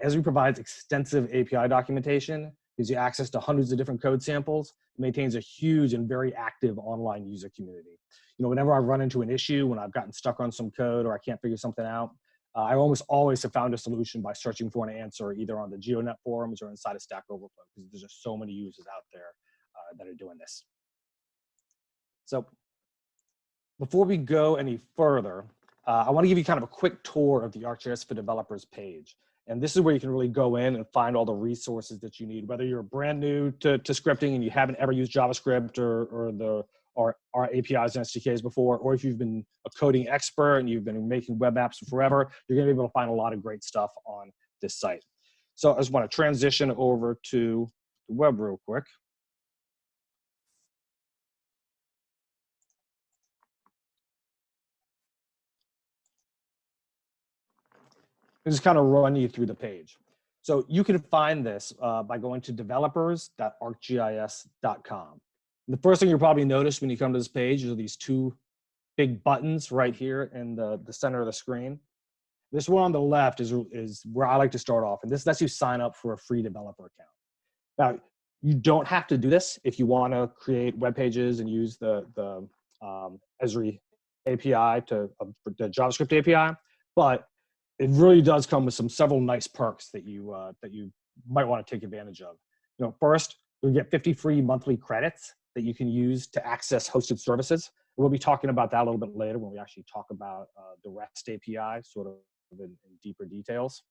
Esri provides extensive API documentation, gives you access to hundreds of different code samples, maintains a huge and very active online user community. Whenever I run into an issue, when I've gotten stuck on some code or I can't figure something out, I almost always have found a solution by searching for an answer either on the GeoNet forums or inside of Stack Overflow, because there's just so many users out there that are doing this. So before we go any further, I want to give you kind of a quick tour of the ArcGIS for Developers page. And this is where you can really go in and find all the resources that you need, whether you're brand new to scripting and you haven't ever used JavaScript or our APIs and SDKs before, or if you've been a coding expert and you've been making web apps forever, you're gonna be able to find a lot of great stuff on this site. So I just wanna transition over to the web real quick. And just kind of run you through the page. So you can find this by going to developers.arcgis.com. The first thing you'll probably notice when you come to this page are these two big buttons right here in the center of the screen. This one on the left is where I like to start off, and this lets you sign up for a free developer account. Now, you don't have to do this if you want to create web pages and use the Esri API the JavaScript API, but it really does come with several nice perks that you might want to take advantage of. First, you'll get 50 free monthly credits that you can use to access hosted services. We'll be talking about that a little bit later when we actually talk about the REST API, sort of in deeper details.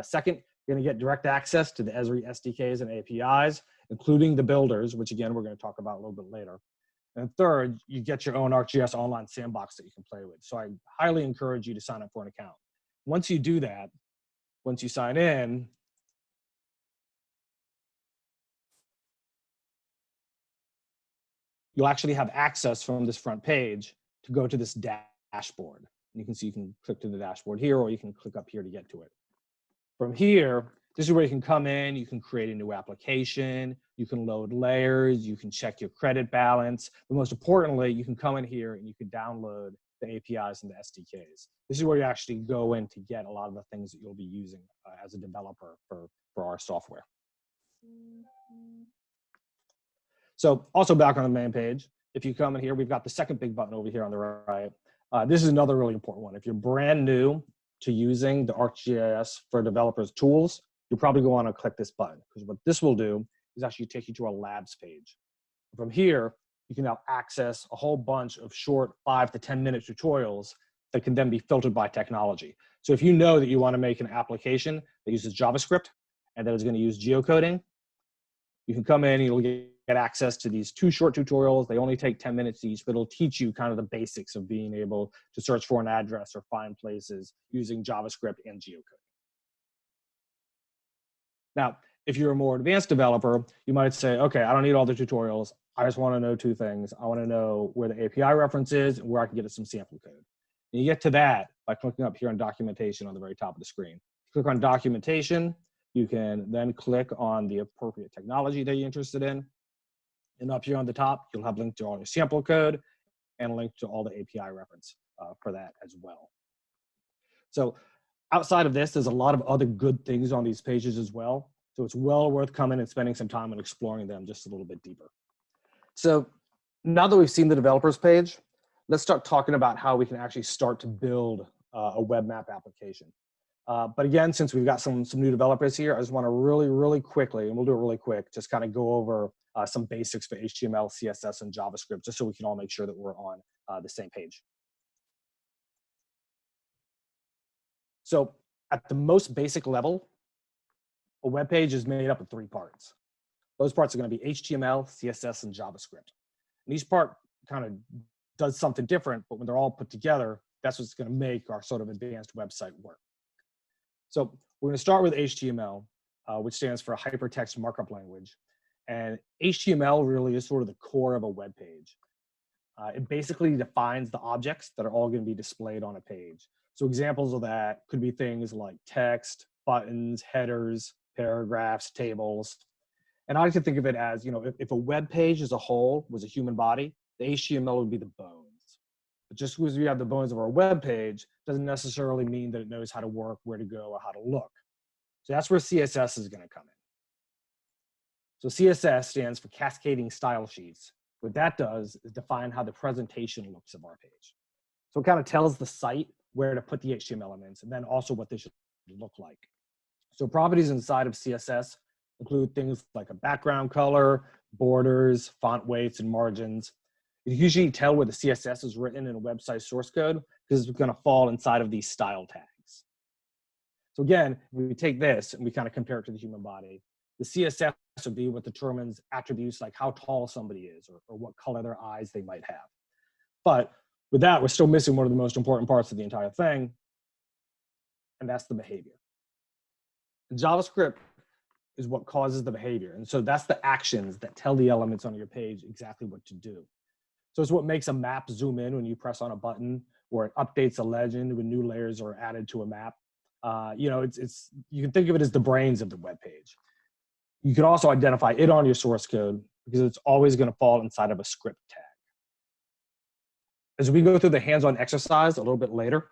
Second, you're going to get direct access to the Esri SDKs and APIs, including the builders, which again, we're going to talk about a little bit later. And third, you get your own ArcGIS online sandbox that you can play with. So I highly encourage you to sign up for an account. Once you do that, once you sign in, you'll actually have access from this front page to go to this dashboard. And you can see you can click to the dashboard here, or you can click up here to get to it. From here, this is where you can come in, you can create a new application, you can load layers, you can check your credit balance, but most importantly, you can come in here and you can download the APIs and the SDKs. This is where you actually go in to get a lot of the things that you'll be using as a developer for our software. So also back on the main page, if you come in here, we've got the second big button over here on the right. This is another really important one. If you're brand new to using the ArcGIS for Developers tools, you'll probably go on and click this button, because what this will do is actually take you to our labs page. From here, you can now access a whole bunch of short 5 to 10 minute tutorials that can then be filtered by technology. So if you know that you want to make an application that uses JavaScript and that is going to use geocoding, you can come in and you'll get access to these 2 short tutorials. They only take 10 minutes each, but it'll teach you kind of the basics of being able to search for an address or find places using JavaScript and geocoding. Now, if you're a more advanced developer, you might say, okay, I don't need all the tutorials. I just want to know 2 things. I want to know where the API reference is and where I can get some sample code. And you get to that by clicking up here on documentation on the very top of the screen. Click on documentation. You can then click on the appropriate technology that you're interested in. And up here on the top, you'll have a link to all your sample code and a link to all the API reference for that as well. So outside of this, there's a lot of other good things on these pages as well. So it's well worth coming and spending some time and exploring them just a little bit deeper. So now that we've seen the developers page, let's start talking about how we can actually start to build a web map application. But again, since we've got some new developers here, I just want to really quickly, and we'll do it really quick, just kind of go over some basics for HTML, CSS, and JavaScript, just so we can all make sure that we're on the same page. So at the most basic level, a web page is made up of 3 parts. Those parts are going to be HTML, CSS, and JavaScript. And each part kind of does something different, but when they're all put together, that's what's going to make our sort of advanced website work. So we're going to start with HTML, which stands for Hypertext Markup Language. And HTML really is sort of the core of a web page. It basically defines the objects that are all going to be displayed on a page. So examples of that could be things like text, buttons, headers, paragraphs, tables. And I like to think of it as, if a web page as a whole was a human body, the HTML would be the bones. But just because we have the bones of our web page doesn't necessarily mean that it knows how to work, where to go, or how to look. So that's where CSS is going to come in. So CSS stands for Cascading Style Sheets. What that does is define how the presentation looks of our page. So it kind of tells the site where to put the HTML elements and then also what they should look like. So properties inside of CSS include things like a background color, borders, font weights, and margins. You usually tell where the CSS is written in a website source code because it's going to fall inside of these style tags. So again, if we take this and we kind of compare it to the human body, the CSS would be what determines attributes like how tall somebody is or what color their eyes they might have. But with that, we're still missing one of the most important parts of the entire thing, and that's the behavior. JavaScript is what causes the behavior. And so that's the actions that tell the elements on your page exactly what to do. So it's what makes a map zoom in when you press on a button, or it updates a legend when new layers are added to a map. You know, you can think of it as the brains of the web page. You can also identify it on your source code because it's always going to fall inside of a script tag. As we go through the hands-on exercise a little bit later,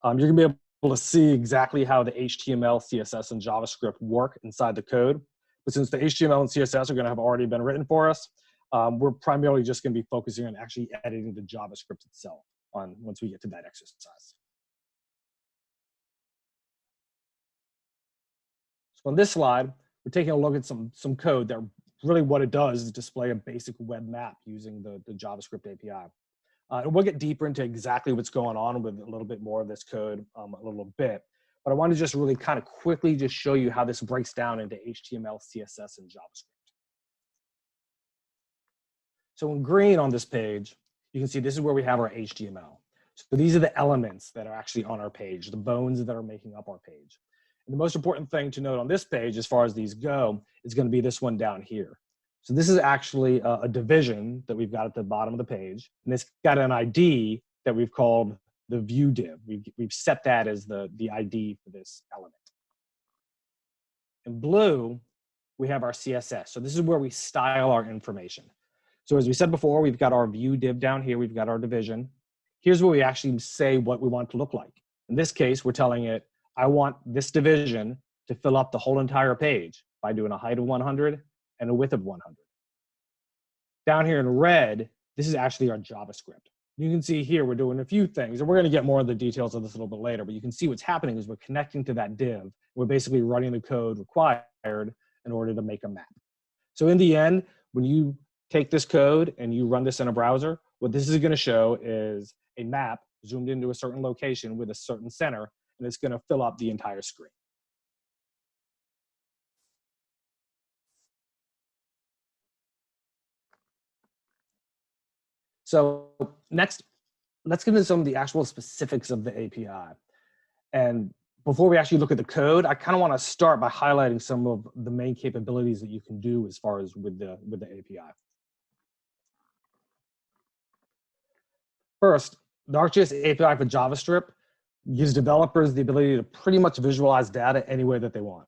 you're going to be able to see exactly how the HTML, CSS, and JavaScript work inside the code. But since the HTML and CSS are going to have already been written for us, we're primarily just going to be focusing on actually editing the JavaScript itself once we get to that exercise. So on this slide, we're taking a look at some code that really what it does is display a basic web map using the JavaScript API. And we'll get deeper into exactly what's going on with a little bit more of this code a little bit. But I want to just really kind of quickly just show you how this breaks down into HTML, CSS, and JavaScript. So in green on this page, you can see this is where we have our HTML. So these are the elements that are actually on our page, the bones that are making up our page. And the most important thing to note on this page, as far as these go, is going to be this one down here. So this is actually a division that we've got at the bottom of the page, and it's got an ID that we've called the view div. We've set that as the ID for this element. In blue, we have our CSS. So this is where we style our information. So as we said before, we've got our view div down here. We've got our division. Here's where we actually say what we want it to look like. In this case, we're telling it, I want this division to fill up the whole entire page by doing a height of 100 and a width of 100. Down here in red, this is actually our JavaScript. You can see here we're doing a few things, and we're going to get more of the details of this a little bit later, but you can see what's happening is we're connecting to that div. We're basically running the code required in order to make a map. So in the end, when you take this code and you run this in a browser, what this is going to show is a map zoomed into a certain location with a certain center, and it's going to fill up the entire screen. So next, let's get into some of the actual specifics of the API. And before we actually look at the code, I kind of want to start by highlighting some of the main capabilities that you can do as far as with the API. First, the ArcGIS API for JavaScript gives developers the ability to pretty much visualize data any way that they want.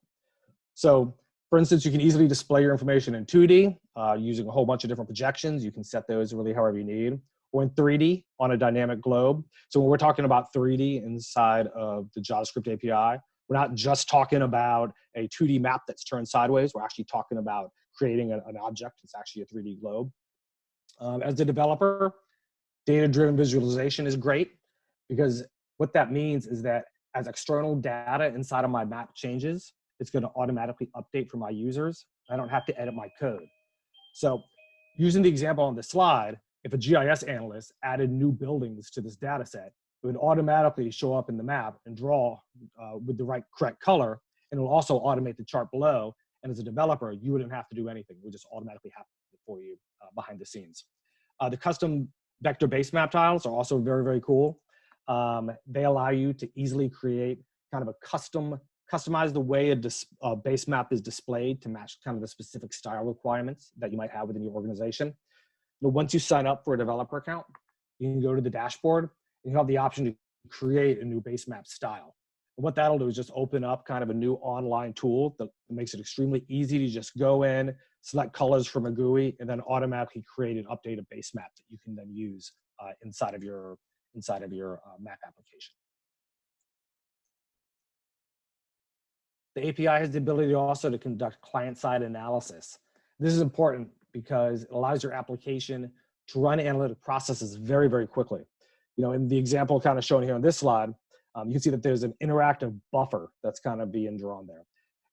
So for instance, you can easily display your information in 2D using a whole bunch of different projections. You can set those really however you need, or in 3D on a dynamic globe. So when we're talking about 3D inside of the JavaScript API, we're not just talking about a 2D map that's turned sideways. We're actually talking about creating an object. It's actually a 3D globe. As a developer, data-driven visualization is great because what that means is that as external data inside of my map changes, it's going to automatically update for my users. I don't have to edit my code. So using the example on this slide, if a GIS analyst added new buildings to this data set, it would automatically show up in the map and draw with the correct color, and it will also automate the chart below. And as a developer, you wouldn't have to do anything. It would just automatically happen for you behind the scenes. The custom vector base map tiles are also very, very cool. They allow you to easily create kind of a customize the way a base map is displayed to match kind of the specific style requirements that you might have within your organization. But once you sign up for a developer account, you can go to the dashboard and you have the option to create a new base map style. And what that'll do is just open up kind of a new online tool that makes it extremely easy to just go in, select colors from a GUI, and then automatically create and update a base map that you can then use inside of your map application. The API has the ability also to conduct client-side analysis. This is important because it allows your application to run analytic processes very, very quickly. You know, in the example kind of shown here on this slide, you can see that there's an interactive buffer that's kind of being drawn there.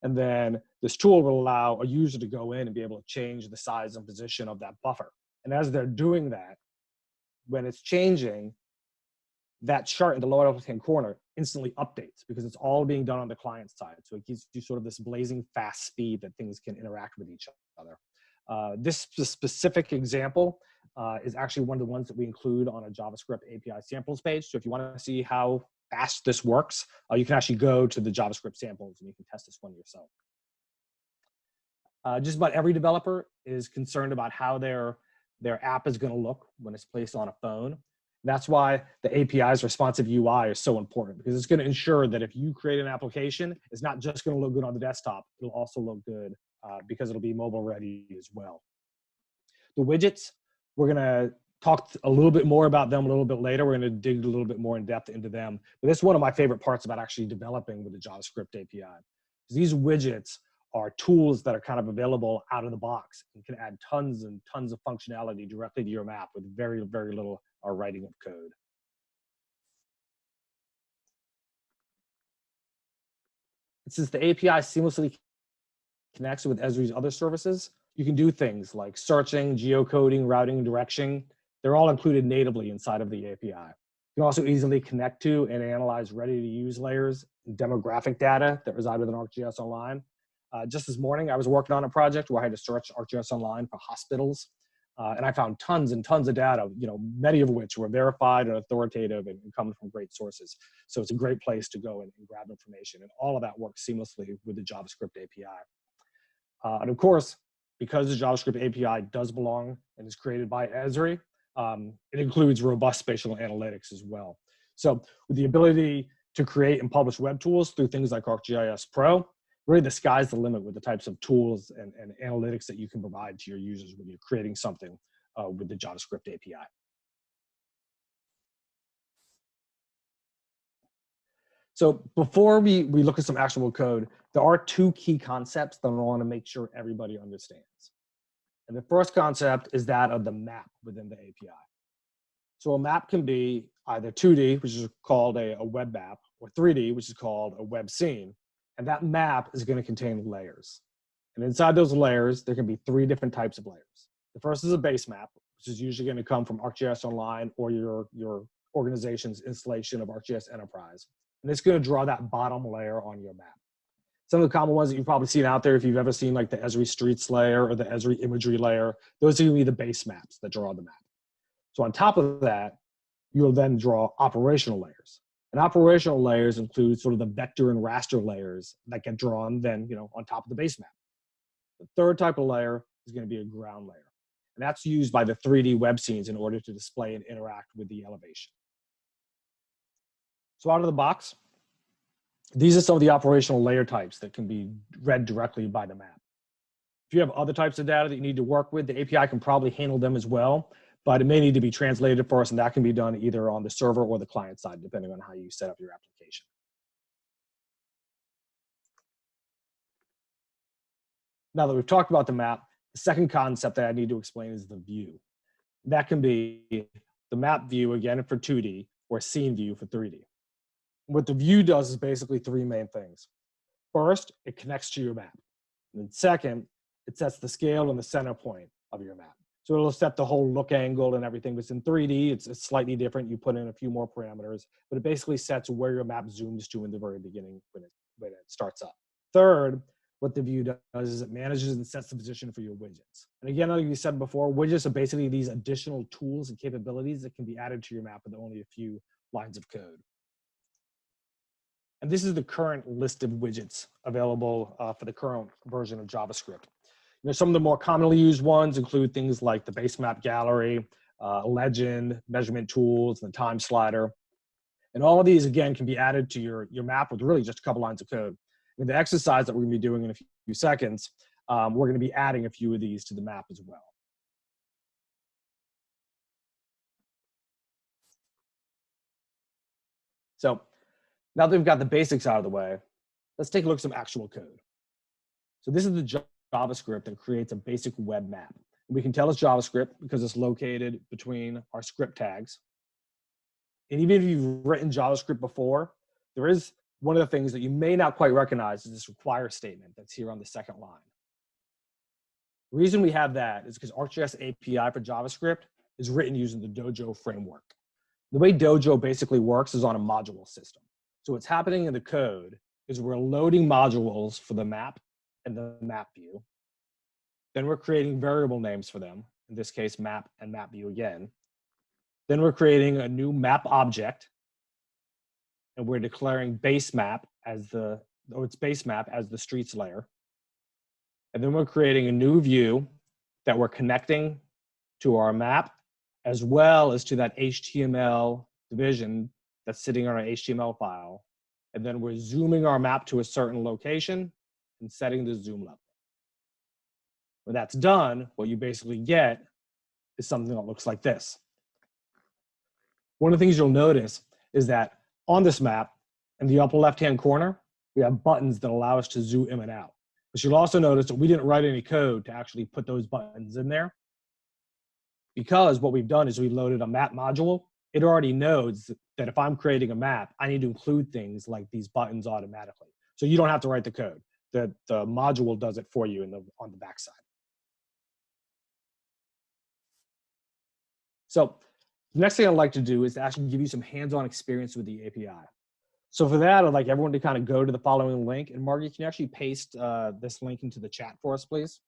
And then this tool will allow a user to go in and be able to change the size and position of that buffer. And as they're doing that, when it's changing, that chart in the lower left-hand corner instantly updates because it's all being done on the client side. So it gives you sort of this blazing fast speed that things can interact with each other. This specific example is actually one of the ones that we include on a JavaScript API samples page. So if you want to see how fast this works, you can actually go to the JavaScript samples and you can test this one yourself. Just about every developer is concerned about how their app is going to look when it's placed on a phone. That's why the API's responsive UI is so important, because it's going to ensure that if you create an application, it's not just going to look good on the desktop, it'll also look good because it'll be mobile ready as well. The widgets, we're going to talk a little bit more about them a little bit later. We're going to dig a little bit more in depth into them. But this is one of my favorite parts about actually developing with the JavaScript API. These widgets are tools that are kind of available out of the box and can add tons and tons of functionality directly to your map with very, very little writing of code. Since the API seamlessly connects with Esri's other services, you can do things like searching, geocoding, routing, and direction. They're all included natively inside of the API. You can also easily connect to and analyze ready-to-use layers and demographic data that reside within ArcGIS Online. Just this morning, I was working on a project where I had to search ArcGIS Online for hospitals, and I found tons and tons of data, you know, many of which were verified and authoritative and coming from great sources. So it's a great place to go and grab information, and all of that works seamlessly with the JavaScript API. And of course, because the JavaScript API does belong and is created by Esri, it includes robust spatial analytics as well. So with the ability to create and publish web tools through things like ArcGIS Pro, really the sky's the limit with the types of tools and analytics that you can provide to your users when you're creating something with the JavaScript API. So before we look at some actual code, there are two key concepts that I want to make sure everybody understands. And the first concept is that of the map within the API. So a map can be either 2D, which is called a web map, or 3D, which is called a web scene. And that map is going to contain layers. And inside those layers, there can be three different types of layers. The first is a base map, which is usually going to come from ArcGIS Online or your organization's installation of ArcGIS Enterprise. And it's going to draw that bottom layer on your map. Some of the common ones that you've probably seen out there, if you've ever seen like the Esri Streets layer or the Esri Imagery layer, those are going to be the base maps that draw the map. So on top of that, you'll then draw operational layers. And operational layers include sort of the vector and raster layers that get drawn then, you know, on top of the base map. The third type of layer is going to be a ground layer. And that's used by the 3D web scenes in order to display and interact with the elevation. So out of the box, these are some of the operational layer types that can be read directly by the map. If you have other types of data that you need to work with, the API can probably handle them as well, but it may need to be translated for us, and that can be done either on the server or the client side, depending on how you set up your application. Now that we've talked about the map, the second concept that I need to explain is the view. That can be the map view, again, for 2D, or scene view for 3D. What the view does is basically three main things. First, it connects to your map. And then second, it sets the scale and the center point of your map. So it'll set the whole look angle and everything. But it's in 3D, it's slightly different. You put in a few more parameters, but it basically sets where your map zooms to in the very beginning when it starts up. Third, what the view does is it manages and sets the position for your widgets. And again, like we said before, widgets are basically these additional tools and capabilities that can be added to your map with only a few lines of code. And this is the current list of widgets available for the current version of JavaScript. You know, some of the more commonly used ones include things like the base map gallery, legend, measurement tools, and the time slider. And all of these, again, can be added to your map with really just a couple lines of code. In the exercise that we're going to be doing in a few seconds, we're going to be adding a few of these to the map as well. So now that we've got the basics out of the way, let's take a look at some actual code. So this is the JavaScript that creates a basic web map. We can tell it's JavaScript because it's located between our script tags. And even if you've written JavaScript before, there is one of the things that you may not quite recognize is this require statement that's here on the second line. The reason we have that is because ArcGIS API for JavaScript is written using the Dojo framework. The way Dojo basically works is on a module system. So what's happening in the code is we're loading modules for the map and the map view. Then we're creating variable names for them, in this case, map and map view again. Then we're creating a new map object, and we're declaring base map as the streets layer. And then we're creating a new view that we're connecting to our map, as well as to that HTML division that's sitting on our HTML file. And then we're zooming our map to a certain location and setting the zoom level. When that's done, what you basically get is something that looks like this. One of the things you'll notice is that on this map, in the upper left-hand corner, we have buttons that allow us to zoom in and out. But you'll also notice that we didn't write any code to actually put those buttons in there, because what we've done is we loaded a map module. It already knows that if I'm creating a map, I need to include things like these buttons automatically. So you don't have to write the code. The module does it for you on the backside. So the next thing I'd like to do is to actually give you some hands-on experience with the API. So for that, I'd like everyone to kind of go to the following link. And Margie, can you actually paste this link into the chat for us, please?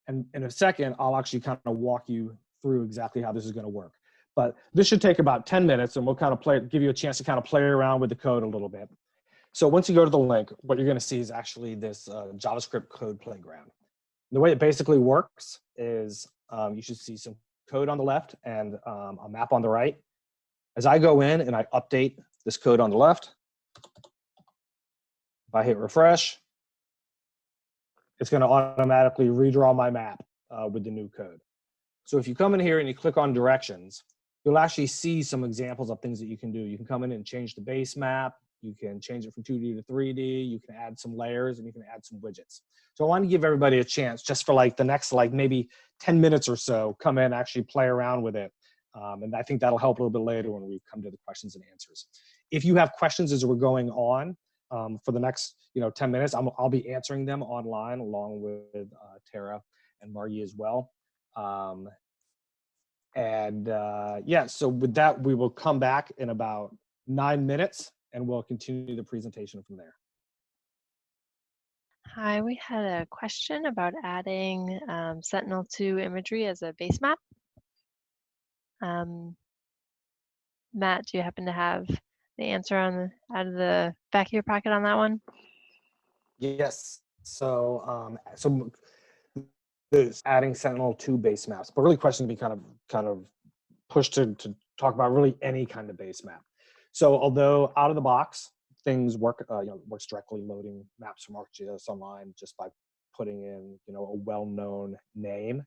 And in a second, I'll actually kind of walk you through exactly how this is going to work. But this should take about 10 minutes, and we'll kind of give you a chance to kind of play around with the code a little bit. So once you go to the link, what you're going to see is actually this JavaScript code playground. The way it basically works is you should see some code on the left and a map on the right. As I go in and I update this code on the left, if I hit refresh, it's going to automatically redraw my map with the new code. So if you come in here and you click on directions, you'll actually see some examples of things that you can do. You can come in and change the base map. You can change it from 2D to 3D. You can add some layers, and you can add some widgets. So I want to give everybody a chance just for like the next maybe 10 minutes or so, come in, actually play around with it. And I think that'll help a little bit later when we come to the questions and answers. If you have questions as we're going on for the next 10 minutes, I'll be answering them online along with Tara and Margie as well. Yeah, so with that, we will come back in about 9 minutes and we'll continue the presentation from there. Hi, we had a question about adding Sentinel-2 imagery as a base map. Matt, do you happen to have the answer out of the back of your pocket on that one? Yes. So adding Sentinel-2 base maps, but really question to be kind of pushed to talk about really any kind of base map. So although out of the box things works directly loading maps from ArcGIS Online just by putting in a well-known name.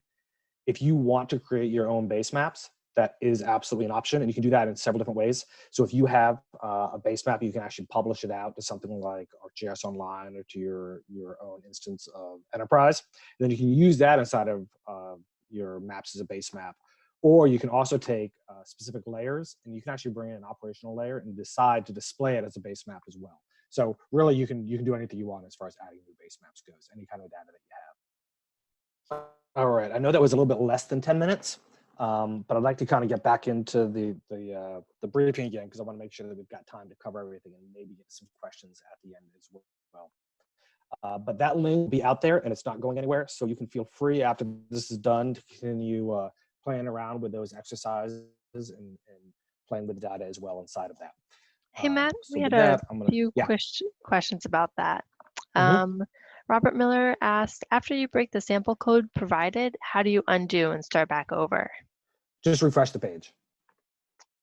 If you want to create your own base maps, that is absolutely an option, and you can do that in several different ways. So if you have a base map, you can actually publish it out to something like ArcGIS Online or to your own instance of Enterprise. And then you can use that inside of your maps as a base map. Or you can also take specific layers, and you can actually bring in an operational layer and decide to display it as a base map as well. So really, you can do anything you want as far as adding new base maps goes, any kind of data that you have. All right, I know that was a little bit less than 10 minutes. But I'd like to kind of get back into the briefing again, because I want to make sure that we've got time to cover everything and maybe get some questions at the end as well. But that link will be out there, and it's not going anywhere. So you can feel free after this is done to continue playing around with those exercises and playing with the data as well inside of that. Hey, Matt, So we had a few questions about that. Robert Miller asked, after you break the sample code provided, how do you undo and start back over? Just refresh the page.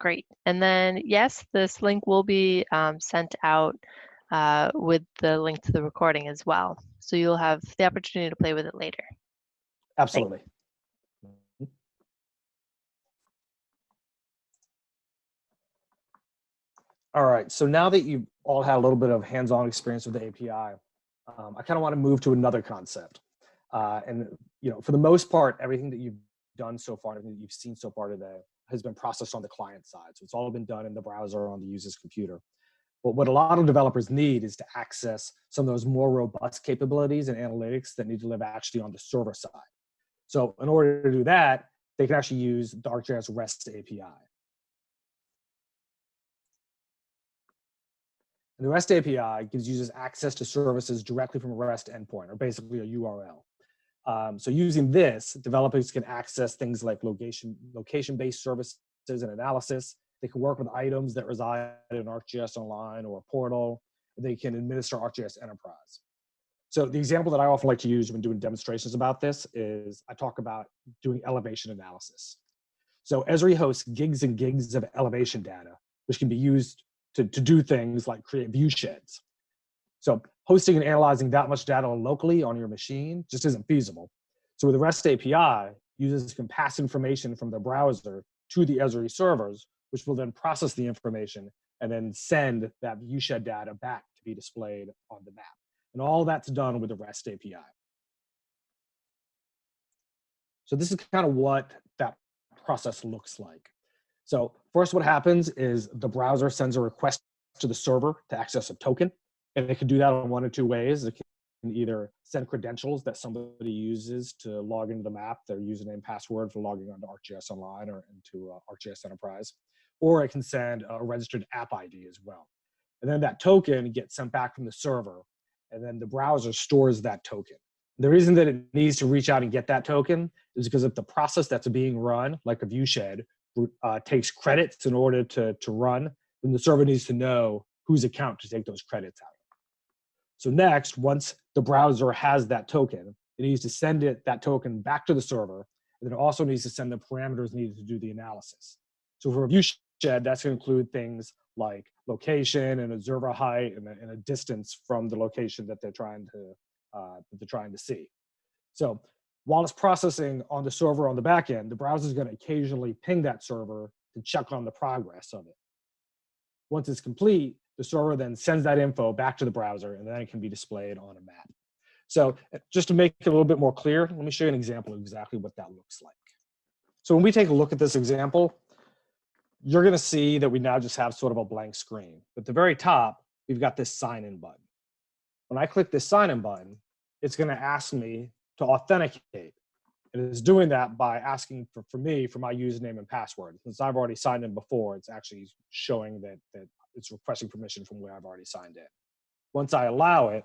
Great. And then, yes, this link will be sent out with the link to the recording as well. So you'll have the opportunity to play with it later. Absolutely. Thanks. All right, so now that you've all had a little bit of hands-on experience with the API, I kind of want to move to another concept. And for the most part, everything that you've done so far, everything that you've seen so far today, has been processed on the client side. So it's all been done in the browser on the user's computer. But what a lot of developers need is to access some of those more robust capabilities and analytics that need to live actually on the server side. So in order to do that, they can actually use the ArcGIS REST API. And the REST API gives users access to services directly from a REST endpoint, or basically a URL. So using this, developers can access things like location-based services and analysis. They can work with items that reside in ArcGIS Online or a portal. They can administer ArcGIS Enterprise. So the example that I often like to use when doing demonstrations about this is I talk about doing elevation analysis. So Esri hosts gigs and gigs of elevation data, which can be used to do things like create view sheds. So hosting and analyzing that much data locally on your machine just isn't feasible. So with the REST API, users can pass information from the browser to the Esri servers, which will then process the information and then send that viewshed data back to be displayed on the map. And all that's done with the REST API. So this is kind of what that process looks like. So first what happens is the browser sends a request to the server to access a token. And it can do that in one of two ways. It can either send credentials that somebody uses to log into the map, their username and password for logging onto ArcGIS Online or into ArcGIS Enterprise, or it can send a registered app ID as well. And then that token gets sent back from the server, and then the browser stores that token. The reason that it needs to reach out and get that token is because if the process that's being run, like a viewshed, takes credits in order to run, then the server needs to know whose account to take those credits out. So next, once the browser has that token, it needs to send that token back to the server, and then it also needs to send the parameters needed to do the analysis. So for a viewshed, that's going to include things like location and observer height and a distance from the location that they're trying to see. So while it's processing on the server on the back end, the browser is going to occasionally ping that server to check on the progress of it. Once it's complete, the server then sends that info back to the browser, and then it can be displayed on a map. So just to make it a little bit more clear, let me show you an example of exactly what that looks like. So when we take a look at this example, you're going to see that we now just have sort of a blank screen. But at the very top, we've got this sign-in button. When I click this sign-in button, it's going to ask me to authenticate. It is doing that by asking for my username and password. Since I've already signed in before, it's actually showing that it's requesting permission from where I've already signed in. Once I allow it,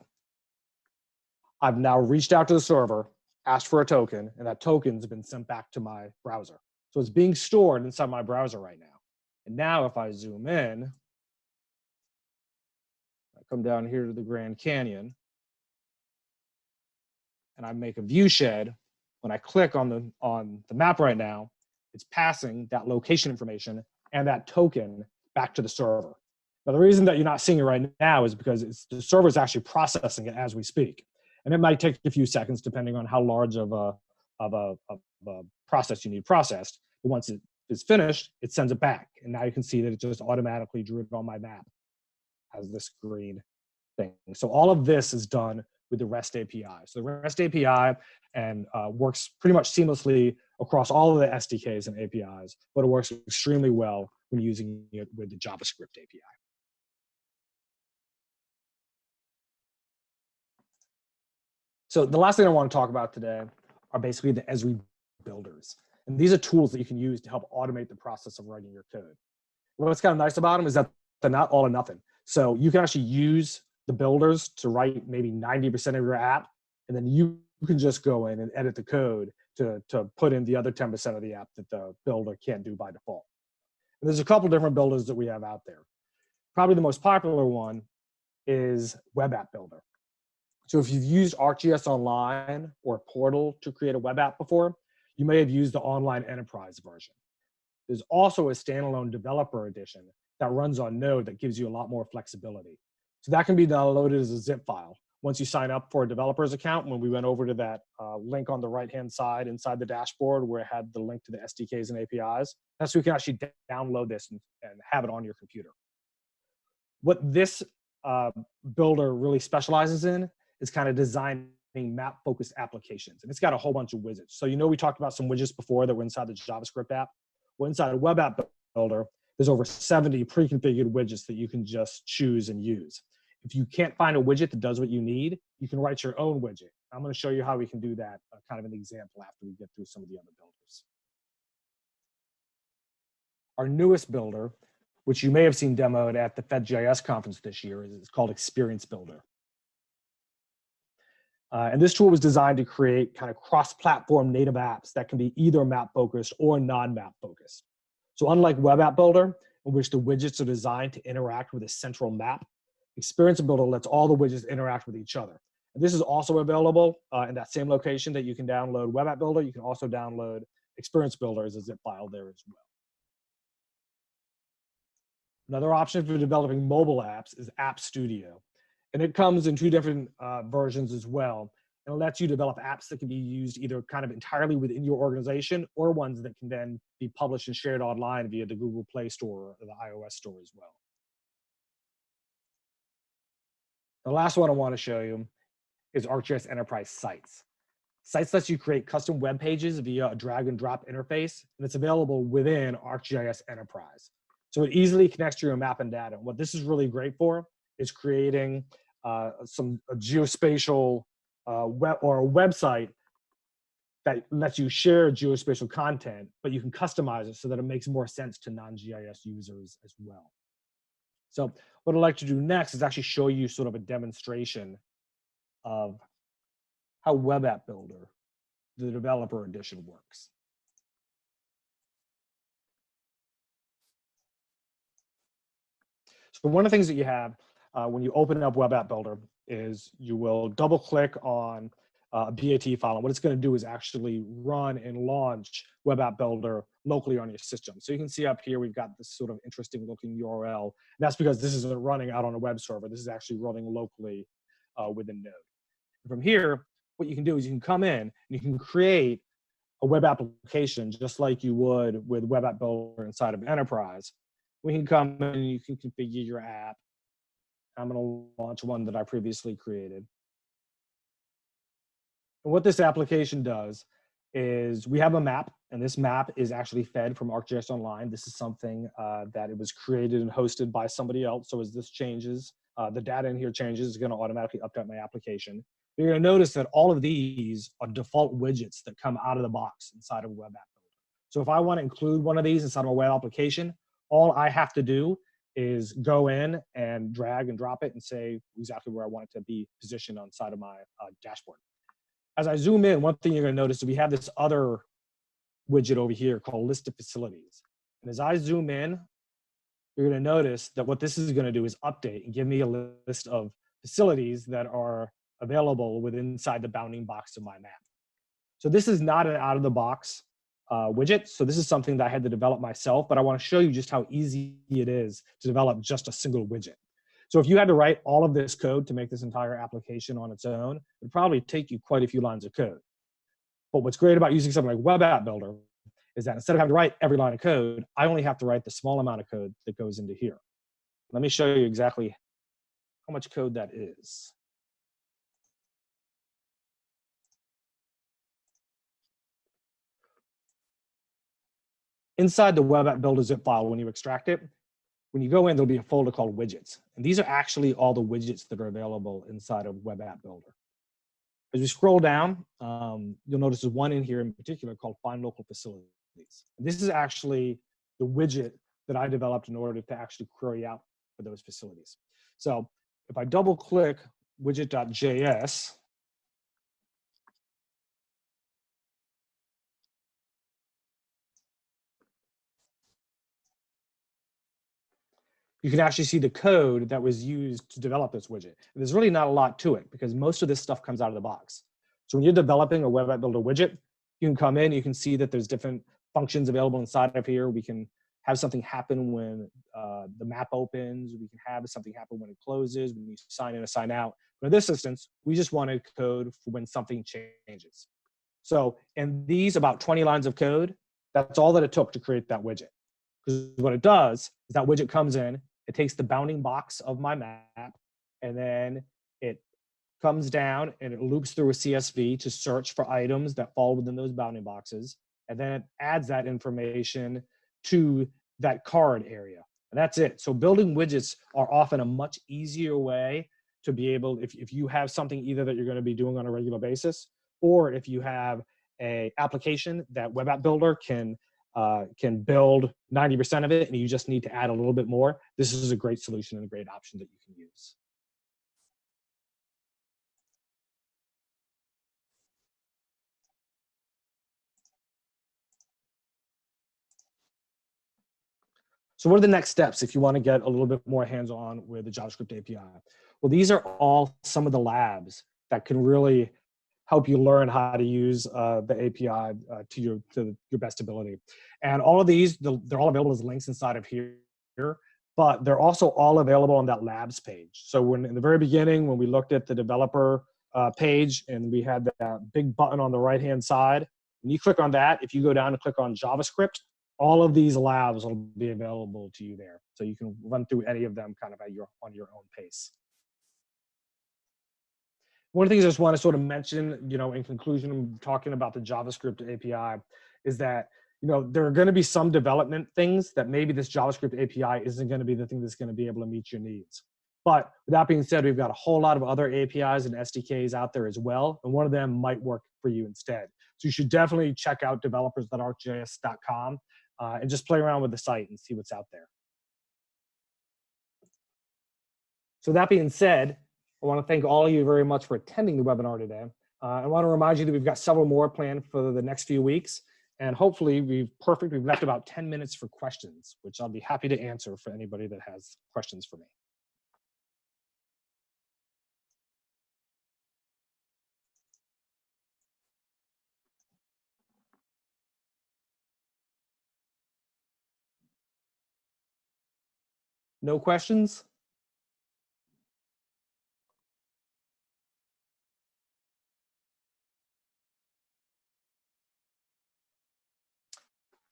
I've now reached out to the server, asked for a token, and that token's been sent back to my browser. So it's being stored inside my browser right now. And now if I zoom in, I come down here to the Grand Canyon, and I make a view shed. When I click on the map right now, it's passing that location information and that token back to the server. Now, the reason that you're not seeing it right now is because the server is actually processing it as we speak. And it might take a few seconds depending on how large of a process you need processed. But once it is finished, it sends it back. And now you can see that it just automatically drew it on my map as this green thing. So all of this is done with the REST API. So the REST API works pretty much seamlessly across all of the SDKs and APIs, but it works extremely well when using it with the JavaScript API. So the last thing I want to talk about today are basically the Esri builders. And these are tools that you can use to help automate the process of writing your code. What's kind of nice about them is that they're not all or nothing. So you can actually use the builders to write maybe 90% of your app, and then you can just go in and edit the code to put in the other 10% of the app that the builder can't do by default. And there's a couple different builders that we have out there. Probably the most popular one is Web App Builder. So if you've used ArcGIS Online or Portal to create a web app before, you may have used the Online Enterprise version. There's also a standalone developer edition that runs on Node that gives you a lot more flexibility. So that can be downloaded as a zip file. Once you sign up for a developer's account, when we went over to that link on the right-hand side inside the dashboard where it had the link to the SDKs and APIs, that's so you can actually download this and have it on your computer. What this builder really specializes in is kind of designing map-focused applications. And it's got a whole bunch of widgets. So we talked about some widgets before that were inside the JavaScript app. Well, inside a web app builder, there's over 70 pre-configured widgets that you can just choose and use. If you can't find a widget that does what you need, you can write your own widget. I'm going to show you how we can do that, kind of an example after we get through some of the other builders. Our newest builder, which you may have seen demoed at the FedGIS conference this year, is called Experience Builder. And this tool was designed to create kind of cross-platform native apps that can be either map-focused or non-map focused. So unlike Web App Builder, in which the widgets are designed to interact with a central map, Experience Builder lets all the widgets interact with each other. And this is also available in that same location that you can download Web App Builder. You can also download Experience Builder as a zip file there as well. Another option for developing mobile apps is App Studio. And it comes in two different versions as well. And it lets you develop apps that can be used either kind of entirely within your organization or ones that can then be published and shared online via the Google Play Store or the iOS Store as well. The last one I want to show you is ArcGIS Enterprise Sites. Sites lets you create custom web pages via a drag and drop interface, and it's available within ArcGIS Enterprise. So it easily connects to your map and data. What this is really great for is creating a geospatial web or a website that lets you share geospatial content, but you can customize it so that it makes more sense to non-GIS users as well. So what I'd like to do next is actually show you sort of a demonstration of how Web App Builder, the developer edition, works. So one of the things that you have when you open up Web App Builder is you will double click on a BAT file. And what it's going to do is actually run and launch Web App Builder locally on your system. So you can see up here, we've got this sort of interesting looking URL. And that's because this isn't running out on a web server. This is actually running locally within Node. And from here, what you can do is you can come in and you can create a web application just like you would with Web App Builder inside of Enterprise. We can come in and you can configure your app. I'm going to launch one that I previously created. And what this application does is we have a map, and this map is actually fed from ArcGIS Online. This is something that it was created and hosted by somebody else. So as this changes, the data in here changes, it's going to automatically update my application. You're going to notice that all of these are default widgets that come out of the box inside of Web App Builder. So if I want to include one of these inside of a web application, all I have to do is go in and drag and drop it and say exactly where I want it to be positioned on the side of my dashboard. As I zoom in, one thing you're going to notice is we have this other widget over here called List of Facilities. And as I zoom in, you're going to notice that what this is going to do is update and give me a list of facilities that are available within inside the bounding box of my map. So this is not an out-of-the-box widget. So this is something that I had to develop myself, but I want to show you just how easy it is to develop just a single widget. So if you had to write all of this code to make this entire application on its own, it'd probably take you quite a few lines of code. But what's great about using something like Web App Builder is that instead of having to write every line of code, I only have to write the small amount of code that goes into here. Let me show you exactly how much code that is. Inside the Web App Builder zip file, when you extract it, when you go in, there'll be a folder called widgets. And these are actually all the widgets that are available inside of Web App Builder. As we scroll down, you'll notice there's one in here in particular called Find Local Facilities. And this is actually the widget that I developed in order to actually query out for those facilities. So if I double click widget.js, you can actually see the code that was used to develop this widget. And there's really not a lot to it because most of this stuff comes out of the box. So when you're developing a Web App Builder widget, you can come in, you can see that there's different functions available inside of here. We can have something happen when the map opens. We can have something happen when it closes, when you sign in or sign out. But in this instance, we just wanted code for when something changes. So in these about 20 lines of code, that's all that it took to create that widget. Because what it does is that widget comes in, it takes the bounding box of my map, and then it comes down and it loops through a CSV to search for items that fall within those bounding boxes. And then it adds that information to that card area. And that's it. So building widgets are often a much easier way to be able, if you have something either that you're going to be doing on a regular basis, or if you have a application that Web App Builder can build 90% of it and you just need to add a little bit more, this is a great solution and a great option that you can use. So what are the next steps if you want to get a little bit more hands-on with the JavaScript API? Well, these are all some of the labs that can really help you learn how to use the API to your best ability. And all of these, they're all available as links inside of here, but they're also all available on that labs page. So when in the very beginning, when we looked at the developer page and we had that big button on the right-hand side, when you click on that, if you go down and click on JavaScript, all of these labs will be available to you there. So you can run through any of them kind of on your own pace. One of the things I just want to sort of mention, in conclusion, talking about the JavaScript API, is that, there are going to be some development things that maybe this JavaScript API isn't going to be the thing that's going to be able to meet your needs. But with that being said, we've got a whole lot of other APIs and SDKs out there as well, and one of them might work for you instead. So you should definitely check out developers.arcgis.com and just play around with the site and see what's out there. So that being said, I want to thank all of you very much for attending the webinar today. I want to remind you that we've got several more planned for the next few weeks. And hopefully we've left about 10 minutes for questions, which I'll be happy to answer for anybody that has questions for me. No questions?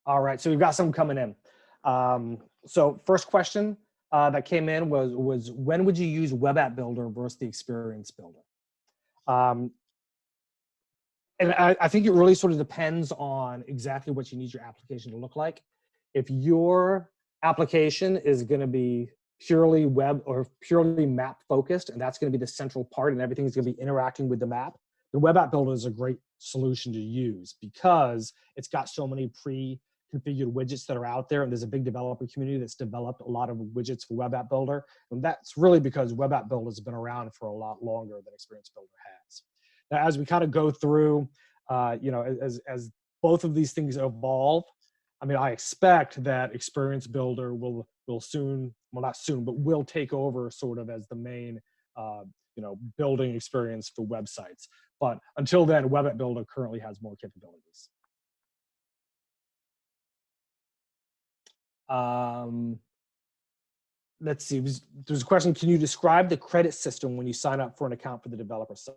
All right, so we've got some coming in. So first question that came in was when would you use Web App Builder versus the Experience Builder? And I think it really sort of depends on exactly what you need your application to look like. If your application is going to be purely web or purely map focused, and that's going to be the central part and everything's going to be interacting with the map, the Web App Builder is a great solution to use because it's got so many pre-configured widgets that are out there, and there's a big developer community that's developed a lot of widgets for Web App Builder. And that's really because Web App Builder has been around for a lot longer than Experience Builder has. Now, as we kind of go through, as both of these things evolve, I mean, I expect that Experience Builder will soon, well, not soon, but will take over sort of as the main, building experience for websites. But until then, Web App Builder currently has more capabilities. Let's see, there's a question, can you describe the credit system when you sign up for an account for the developer site?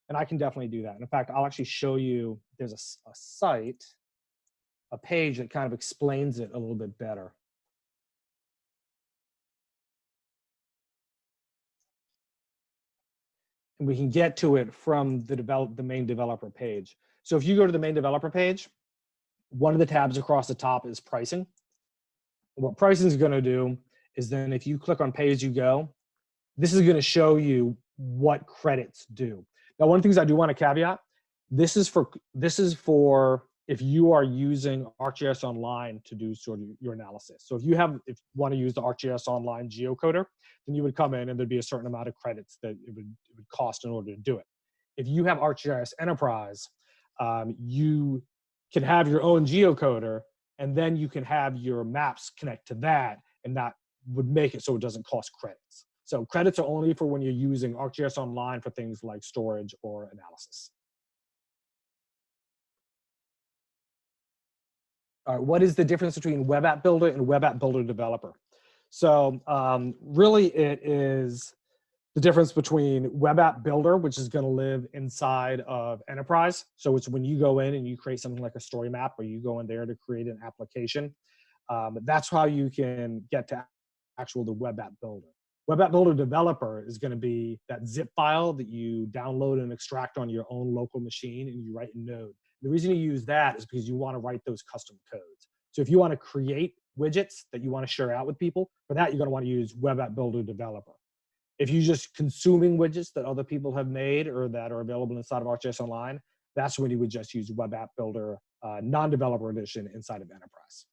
And I can definitely do that. And in fact, I'll actually show you, there's a site, a page that kind of explains it a little bit better. And we can get to it from the main developer page. So if you go to the main developer page, one of the tabs across the top is pricing. What pricing is going to do is then if you click on pay as you go, this is going to show you what credits do. Now, one of the things I do want to caveat, this is for if you are using ArcGIS Online to do sort of your analysis. So if you want to use the ArcGIS Online geocoder, then you would come in and there'd be a certain amount of credits that it would cost in order to do it. If you have ArcGIS Enterprise, you can have your own geocoder, and then you can have your maps connect to that, and that would make it so it doesn't cost credits. So credits are only for when you're using ArcGIS Online for things like storage or analysis. All right, what is the difference between Web App Builder and Web App Builder Developer? So really it is the difference between Web App Builder, which is going to live inside of Enterprise. So it's when you go in and you create something like a story map, or you go in there to create an application. That's how you can get to the web app builder. Web app builder developer is going to be that zip file that you download and extract on your own local machine and you write in Node. The reason you use that is because you want to write those custom codes. So if you want to create widgets that you want to share out with people, for that, you're going to want to use web app builder developer. If you're just consuming widgets that other people have made or that are available inside of ArcGIS Online, that's when you would just use web app builder non-developer edition inside of Enterprise.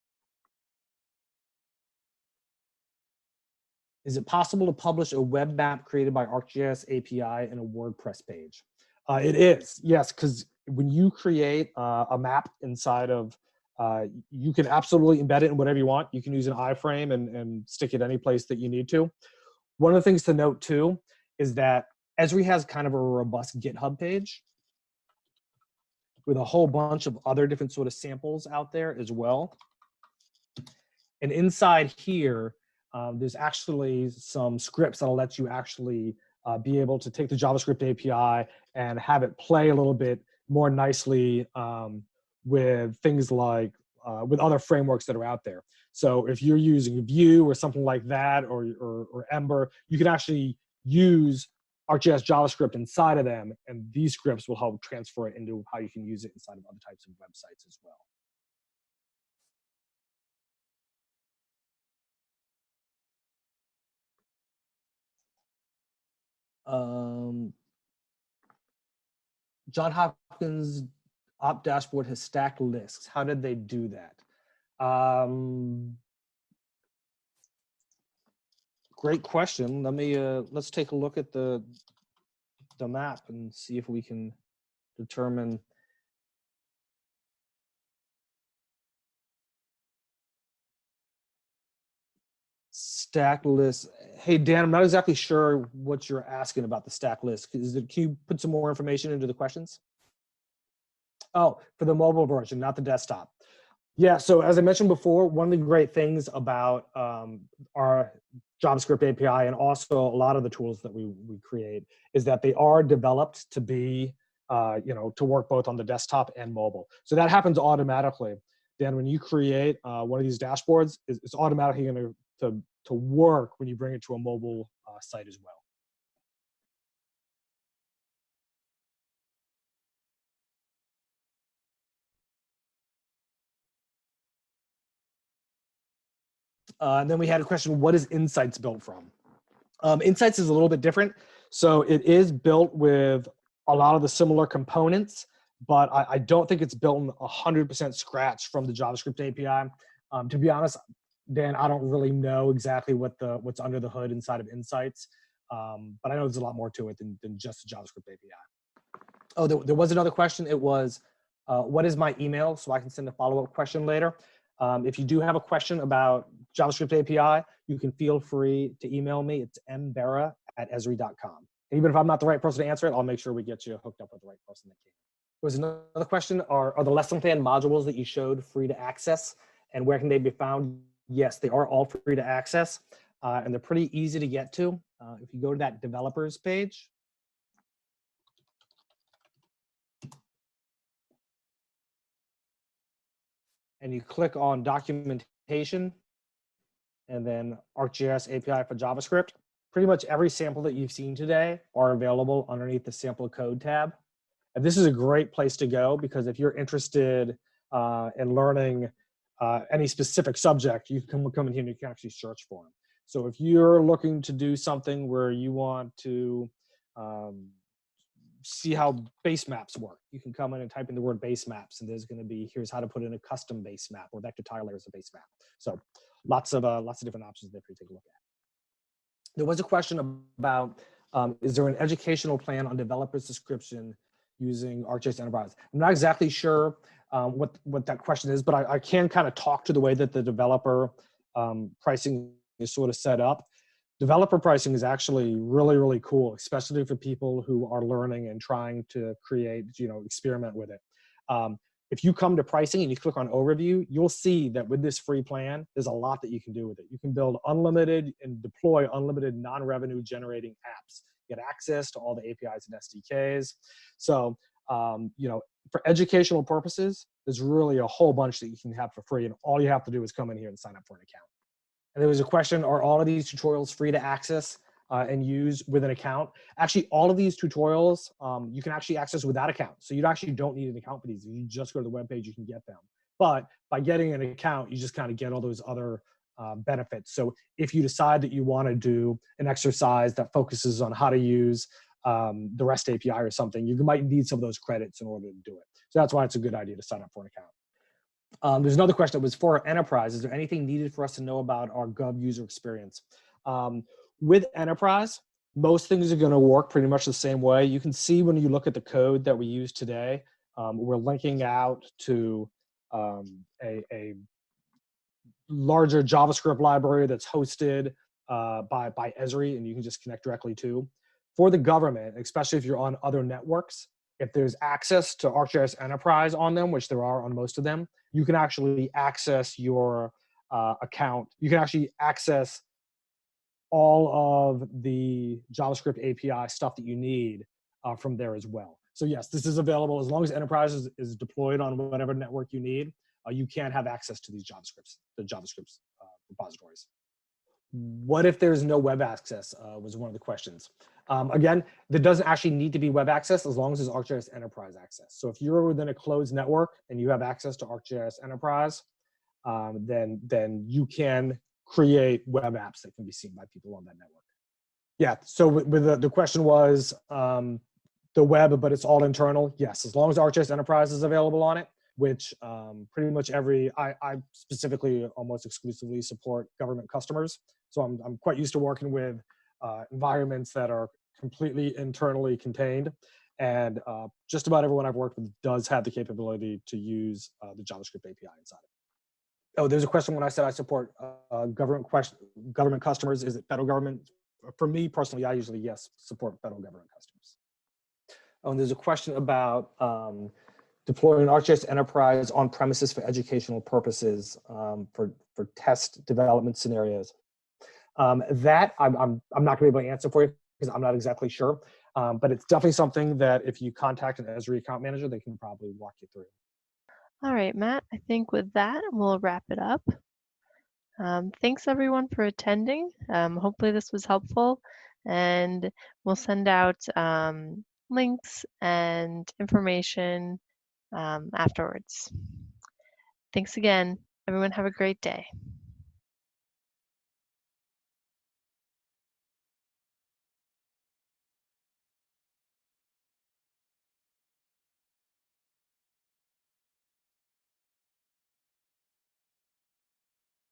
Is it possible to publish a web map created by ArcGIS API in a WordPress page? It is, yes, because when you create a map inside of, you can absolutely embed it in whatever you want. You can use an iframe and stick it any place that you need to. One of the things to note too is that Esri has kind of a robust GitHub page with a whole bunch of other different sort of samples out there as well. And inside here, there's actually some scripts that'll let you actually be able to take the JavaScript API and have it play a little bit more nicely with things like, with other frameworks that are out there. So if you're using Vue or something like that, or Ember, you can actually use ArcGIS JavaScript inside of them, and these scripts will help transfer it into how you can use it inside of other types of websites as well. John Hopkins Op Dashboard has stacked lists. How did they do that? Great question. Let's take a look at the map and see if we can determine. Stack list. Hey, Dan, I'm not exactly sure what you're asking about the stack list. Can you put some more information into the questions? Oh, for the mobile version, not the desktop. Yeah, so as I mentioned before, one of the great things about our JavaScript API and also a lot of the tools that we create is that they are developed to be, to work both on the desktop and mobile. So that happens automatically. Dan, when you create one of these dashboards, it's automatically going to work when you bring it to a mobile site as well. And then we had a question, what is Insights built from? Insights is a little bit different. So it is built with a lot of the similar components, but I don't think it's built in 100% scratch from the JavaScript API. To be honest, Dan, I don't really know exactly what's under the hood inside of Insights, but I know there's a lot more to it than just the JavaScript API. Oh, there was another question. It was, what is my email? So I can send a follow-up question later. If you do have a question about JavaScript API, you can feel free to email me. It's mbera@esri.com. And even if I'm not the right person to answer it, I'll make sure we get you hooked up with the right person that can. There was another question, are the lesson plan modules that you showed free to access, and where can they be found? Yes, they are all free to access, and they're pretty easy to get to. If you go to that developers page, and you click on documentation, and then ArcGIS API for JavaScript, pretty much every sample that you've seen today are available underneath the sample code tab. And this is a great place to go because if you're interested in learning any specific subject, you can come in here and you can actually search for them. So if you're looking to do something where you want to see how base maps work, you can come in and type in the word base maps, and there's going to be, here's how to put in a custom base map or vector tile layer as a base map. So lots of different options there for you to take a look at. There was a question about, is there an educational plan on developer's description using ArcGIS Enterprise? I'm not exactly sure what that question is, but I can kind of talk to the way that the developer pricing is sort of set up. Developer pricing is actually really, really cool, especially for people who are learning and trying to create, experiment with it. If you come to pricing and you click on overview, you'll see that with this free plan, there's a lot that you can do with it. You can build unlimited and deploy unlimited non-revenue generating apps. Get access to all the APIs and SDKs. So, for educational purposes, there's really a whole bunch that you can have for free, and all you have to do is come in here and sign up for an account. And there was a question, are all of these tutorials free to access and use with an account? Actually, all of these tutorials you can actually access without account. So you actually don't need an account for these. If you just go to the webpage, you can get them. But by getting an account, you just kind of get all those other benefits. So if you decide that you want to do an exercise that focuses on how to use the REST API or something, you might need some of those credits in order to do it. So that's why it's a good idea to sign up for an account. There's another question that was for enterprise. Is there anything needed for us to know about our Gov user experience? With enterprise, most things are going to work pretty much the same way. You can see when you look at the code that we use today, we're linking out to a larger JavaScript library that's hosted by Esri, and you can just connect directly to. For the government, especially if you're on other networks, if there's access to ArcGIS Enterprise on them, which there are on most of them, you can actually access your account. You can actually access all of the JavaScript API stuff that you need from there as well. So yes, this is available as long as Enterprise is deployed on whatever network you need. You can have access to these JavaScripts, the JavaScript repositories. What if there's no web access was one of the questions. Again, there doesn't actually need to be web access as long as there's ArcGIS Enterprise access. So if you're within a closed network and you have access to ArcGIS Enterprise, then you can create web apps that can be seen by people on that network. Yeah, so with the question was the web, but it's all internal. Yes, as long as ArcGIS Enterprise is available on it, which pretty much I specifically almost exclusively support government customers. So I'm quite used to working with environments that are completely internally contained. And just about everyone I've worked with does have the capability to use the JavaScript API inside of it. Oh, there's a question when I said I support government customers. Is it federal government? For me personally, I usually, yes, support federal government customers. Oh, and there's a question about deploying ArcGIS Enterprise on premises for educational purposes for test development scenarios. That I'm not going to be able to answer for you because I'm not exactly sure. But it's definitely something that if you contact an Esri account manager, they can probably walk you through. All right, Matt, I think with that, we'll wrap it up. Thanks everyone for attending. Hopefully this was helpful, and we'll send out links and information afterwards. Thanks again. Everyone have a great day.